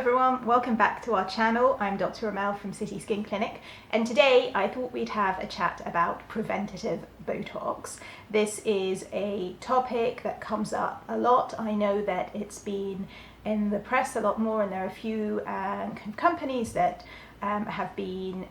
everyone, welcome back to our channel. I'm Dr. Ramel from City Skin Clinic, and today I thought we'd have a chat about preventative Botox. This is a topic that comes up a lot. I know that it's been in the press a lot more, and there are a few companies that have been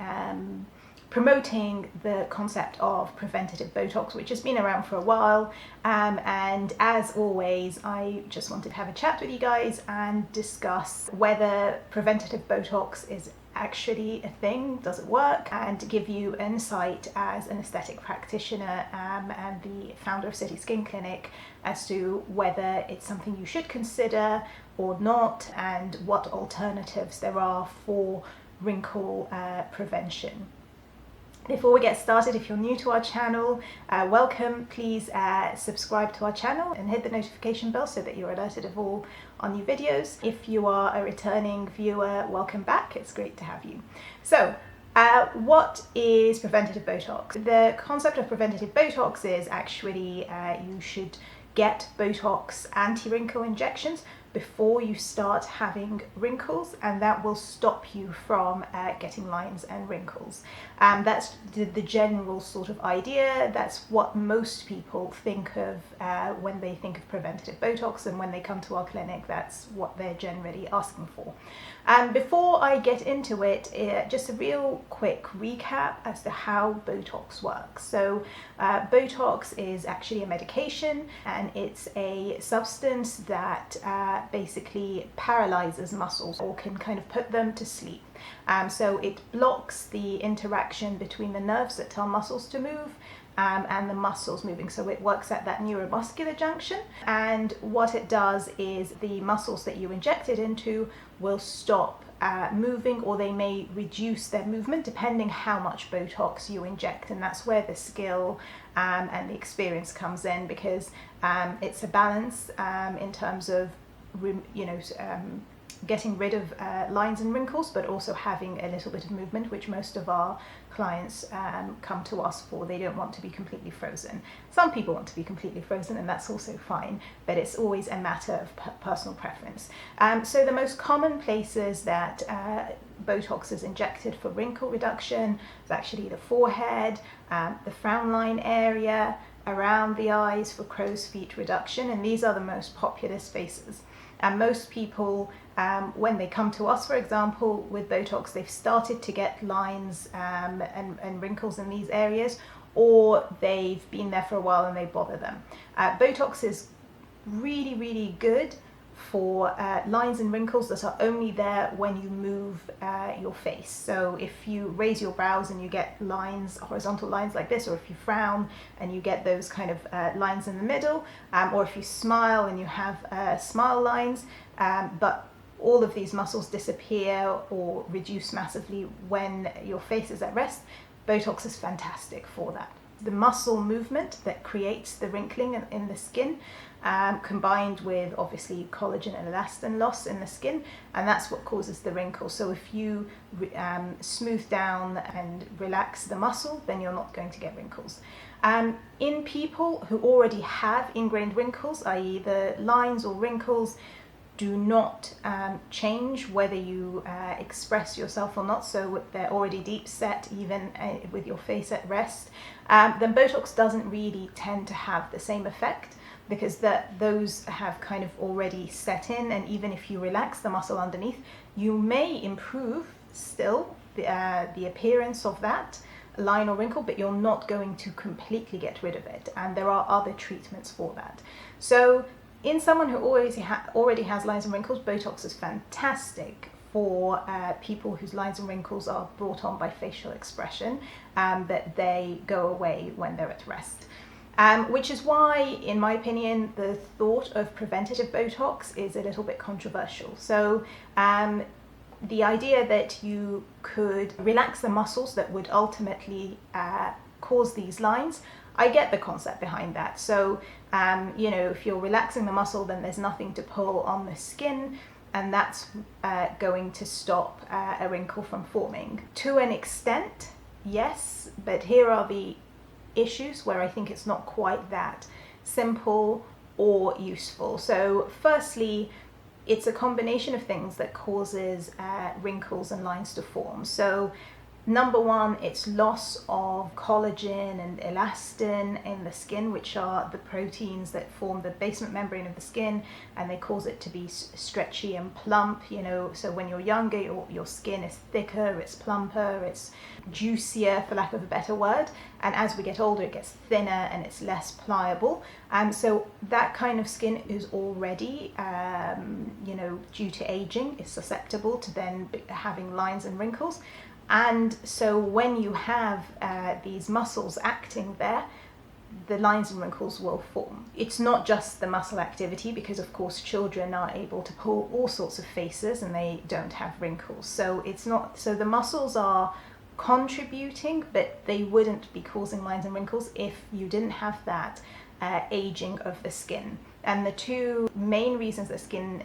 promoting the concept of preventative Botox, which has been around for a while, and as always I just wanted to have a chat with you guys and discuss whether preventative Botox is actually a thing, does it work, and give you insight as an aesthetic practitioner and the founder of City Skin Clinic as to whether it's something you should consider or not, and what alternatives there are for wrinkle prevention. Before we get started, if you're new to our channel, welcome. Please subscribe to our channel and hit the notification bell so that you're alerted of all our new videos. If you are a returning viewer, welcome back. It's great to have you. So, what is preventative Botox? The concept of preventative Botox is actually you should get Botox anti-wrinkle injections before you start having wrinkles, and that will stop you from getting lines and wrinkles. That's the general sort of idea. That's what most people think of when they think of preventative Botox, and when they come to our clinic, that's what they're generally asking for. Before I get into it, just a real quick recap as to how Botox works. So Botox is actually a medication, and it's a substance that basically paralyzes muscles or can kind of put them to sleep. So it blocks the interaction between the nerves that tell muscles to move and the muscles moving. So it works at that neuromuscular junction, and what it does is the muscles that you inject it into will stop moving, or they may reduce their movement depending how much Botox you inject. And that's where the skill and the experience comes in, because it's a balance in terms of getting rid of lines and wrinkles, but also having a little bit of movement, which most of our clients come to us for. They don't want to be completely frozen. Some people want to be completely frozen, and that's also fine, but it's always a matter of personal preference. So the most common places that Botox is injected for wrinkle reduction is actually the forehead, the frown line area, around the eyes for crow's feet reduction, and these are the most popular spaces. And most people, when they come to us, for example, with Botox, they've started to get lines and wrinkles in these areas, or they've been there for a while and they bother them. Botox is really, really good for lines and wrinkles that are only there when you move your face. So if you raise your brows and you get lines, horizontal lines like this, or if you frown and you get those kind of lines in the middle, or if you smile and you have smile lines, but all of these muscles disappear or reduce massively when your face is at rest, Botox is fantastic for that. The muscle movement that creates the wrinkling in the skin, combined with obviously collagen and elastin loss in the skin, and that's what causes the wrinkle. So if you smooth down and relax the muscle, then you're not going to get wrinkles. In people who already have ingrained wrinkles, i.e. the lines or wrinkles do not change whether you express yourself or not, so they're already deep set even with your face at rest, then Botox doesn't really tend to have the same effect, because those have kind of already set in, and even if you relax the muscle underneath, you may improve still the appearance of that line or wrinkle, but you're not going to completely get rid of it, and there are other treatments for that. So in someone who already has lines and wrinkles, Botox is fantastic for people whose lines and wrinkles are brought on by facial expression, that they go away when they're at rest. Which is why, in my opinion, the thought of preventative Botox is a little bit controversial. So the idea that you could relax the muscles that would ultimately cause these lines, I get the concept behind that. So, if you're relaxing the muscle, then there's nothing to pull on the skin, and that's going to stop a wrinkle from forming. To an extent, yes, but here are the issues where I think it's not quite that simple or useful. So firstly, it's a combination of things that causes wrinkles and lines to form. So number one, it's loss of collagen and elastin in the skin, which are the proteins that form the basement membrane of the skin, and they cause it to be stretchy and plump, you know. So when you're younger, your skin is thicker, it's plumper, it's juicier, for lack of a better word, and as we get older it gets thinner and it's less pliable. So that kind of skin is already, you know, due to aging, is susceptible to then having lines and wrinkles. And so when you have these muscles acting there, the lines and wrinkles will form. It's not just the muscle activity, because of course children are able to pull all sorts of faces and they don't have wrinkles. So it's not, so the muscles are contributing, but they wouldn't be causing lines and wrinkles if you didn't have that aging of the skin. And the two main reasons the skin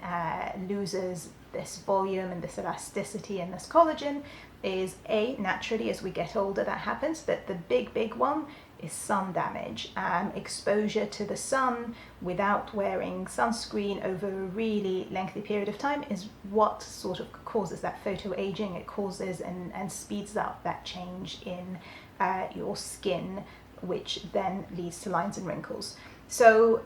loses this volume and this elasticity and this collagen is naturally as we get older that happens, but the big one is sun damage. Exposure to the sun without wearing sunscreen over a really lengthy period of time is what sort of causes that photoaging. It causes and speeds up that change in your skin, which then leads to lines and wrinkles. So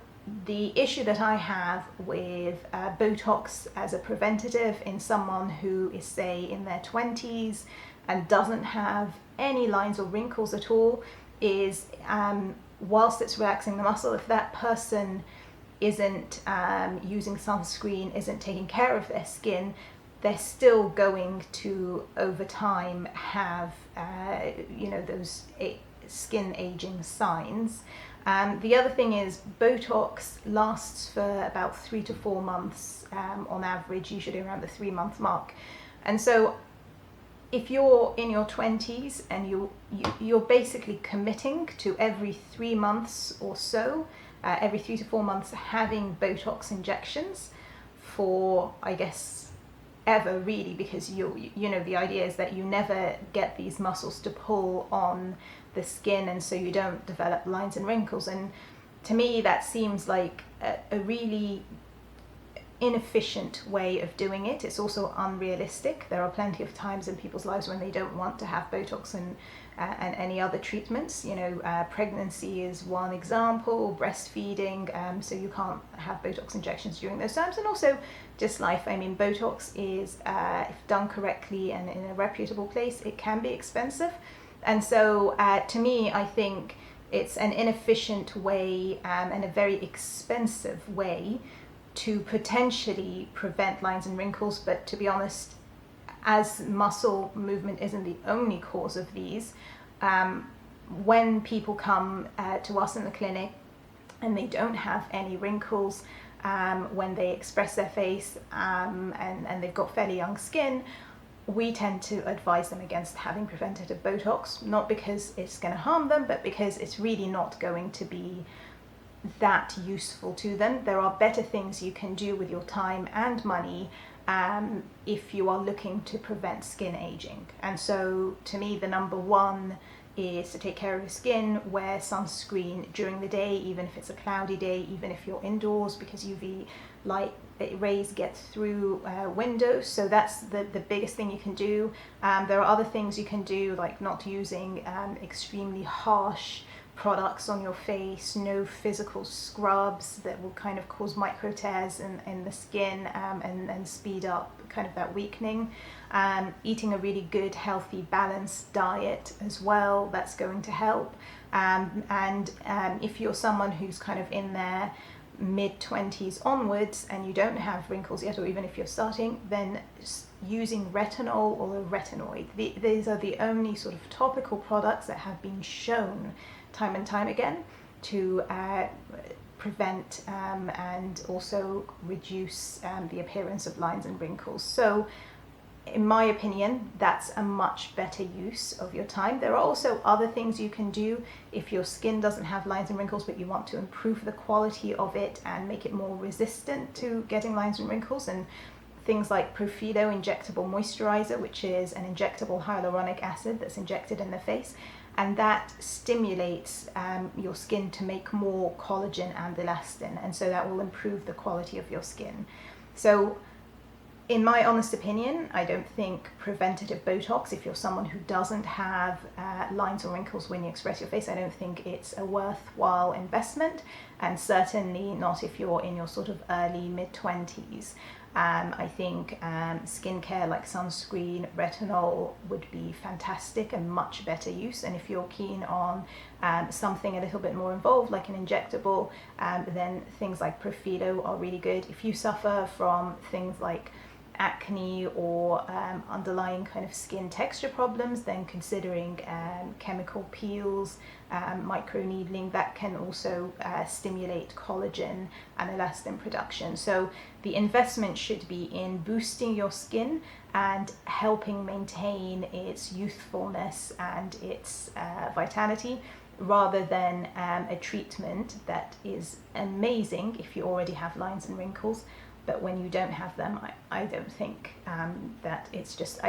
the issue that I have with Botox as a preventative in someone who is, say, in their 20s and doesn't have any lines or wrinkles at all is, whilst it's relaxing the muscle, if that person isn't using sunscreen, isn't taking care of their skin, they're still going to, over time, have you know, those skin aging signs. The other thing is Botox lasts for about 3 to 4 months on average, usually around the 3-month mark. And so if you're in your 20s and you're basically committing to every 3 months or so, every 3 to 4 months, having Botox injections for, I guess, ever really, because you know, the idea is that you never get these muscles to pull on the skin, and so you don't develop lines and wrinkles. And to me that seems like a really inefficient way of doing it. It's also unrealistic. There are plenty of times in people's lives when they don't want to have Botox and any other treatments. You know, pregnancy is one example, breastfeeding, so you can't have Botox injections during those times. And also just life. I mean, Botox is, if done correctly and in a reputable place, it can be expensive. And so to me, I think it's an inefficient way and a very expensive way to potentially prevent lines and wrinkles. But to be honest, as muscle movement isn't the only cause of these, when people come to us in the clinic and they don't have any wrinkles, when they express their face and they've got fairly young skin, we tend to advise them against having preventative Botox, not because it's going to harm them, but because it's really not going to be that useful to them. There are better things you can do with your time and money if you are looking to prevent skin aging. And so to me, the number one is to take care of your skin, wear sunscreen during the day, even if it's a cloudy day, even if you're indoors, because UV light rays get through windows. So that's the biggest thing you can do. There are other things you can do, like not using extremely harsh products on your face, no physical scrubs that will kind of cause micro tears in the skin and speed up kind of that weakening. Eating a really good, healthy, balanced diet as well, that's going to help. And if you're someone who's kind of in their mid-20s onwards and you don't have wrinkles yet, or even if you're starting, then using retinol or a retinoid. These are the only sort of topical products that have been shown time and time again to prevent and also reduce the appearance of lines and wrinkles. So in my opinion, that's a much better use of your time. There are also other things you can do if your skin doesn't have lines and wrinkles, but you want to improve the quality of it and make it more resistant to getting lines and wrinkles. And things like Profido injectable moisturizer, which is an injectable hyaluronic acid that's injected in the face, and that stimulates your skin to make more collagen and elastin, and so that will improve the quality of your skin. So In my honest opinion, I don't think preventative Botox, if you're someone who doesn't have lines or wrinkles when you express your face, I don't think it's a worthwhile investment, and certainly not if you're in your sort of early mid-20s. I think skincare like sunscreen, retinol would be fantastic and much better use. And if you're keen on something a little bit more involved, like an injectable, then things like Profilo are really good. If you suffer from things like acne or underlying kind of skin texture problems, then considering chemical peels, microneedling, that can also stimulate collagen and elastin production. So the investment should be in boosting your skin and helping maintain its youthfulness and its vitality, rather than a treatment that is amazing if you already have lines and wrinkles, but when you don't have them, I don't think that it's just,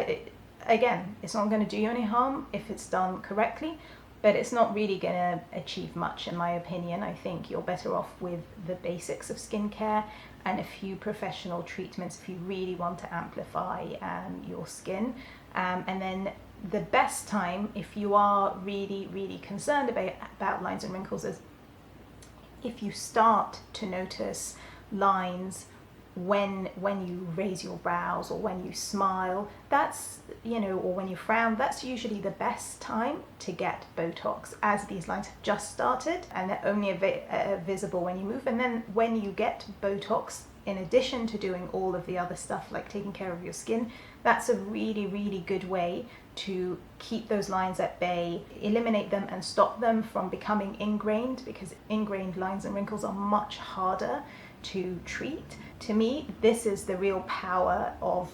again, it's not going to do you any harm if it's done correctly, but it's not really going to achieve much in my opinion. I think you're better off with the basics of skincare and a few professional treatments if you really want to amplify your skin. And then the best time, if you are really, really concerned about lines and wrinkles, is if you start to notice lines when you raise your brows or when you smile, that's, or when you frown, that's usually the best time to get Botox, as these lines have just started and they're only visible when you move. And then when you get Botox, in addition to doing all of the other stuff like taking care of your skin, that's a really, really good way to keep those lines at bay, eliminate them and stop them from becoming ingrained, because ingrained lines and wrinkles are much harder to treat. To me, this is the real power of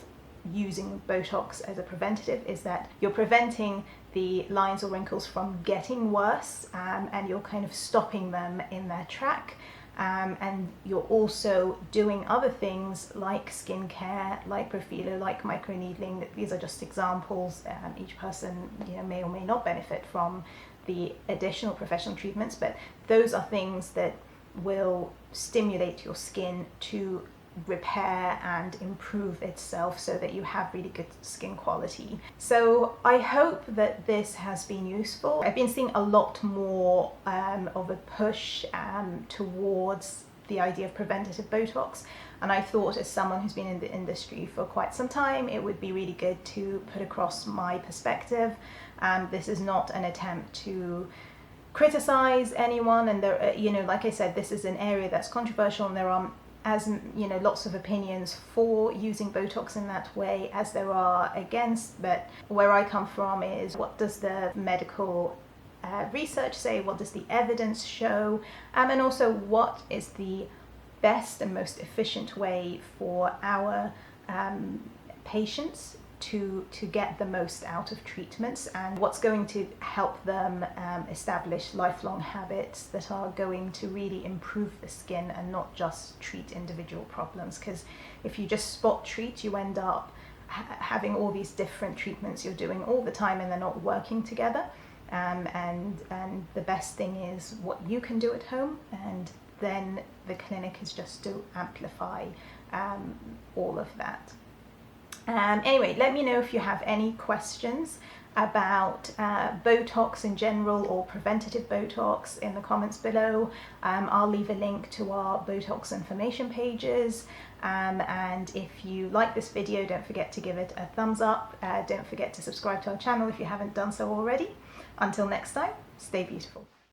using Botox as a preventative, is that you're preventing the lines or wrinkles from getting worse, and you're kind of stopping them in their track. And you're also doing other things like skincare, like Profilo, like microneedling. These are just examples. Each person may or may not benefit from the additional professional treatments, but those are things that will stimulate your skin to repair and improve itself so that you have really good skin quality. So I hope that this has been useful. I've been seeing a lot more of a push towards the idea of preventative Botox, and I thought, as someone who's been in the industry for quite some time, it would be really good to put across my perspective. This is not an attempt to criticize anyone, and there, like I said, this is an area that's controversial, and there are, as lots of opinions for using Botox in that way as there are against. But where I come from is, what does the medical research say? What does the evidence show? And also, what is the best and most efficient way for our patients to get the most out of treatments, and what's going to help them establish lifelong habits that are going to really improve the skin and not just treat individual problems. Because if you just spot treat, you end up having all these different treatments you're doing all the time, and they're not working together. And the best thing is what you can do at home, and then the clinic is just to amplify all of that. Anyway, let me know if you have any questions about Botox in general or preventative Botox in the comments below. I'll leave a link to our Botox information pages. And if you like this video, don't forget to give it a thumbs up. Don't forget to subscribe to our channel if you haven't done so already. Until next time, stay beautiful.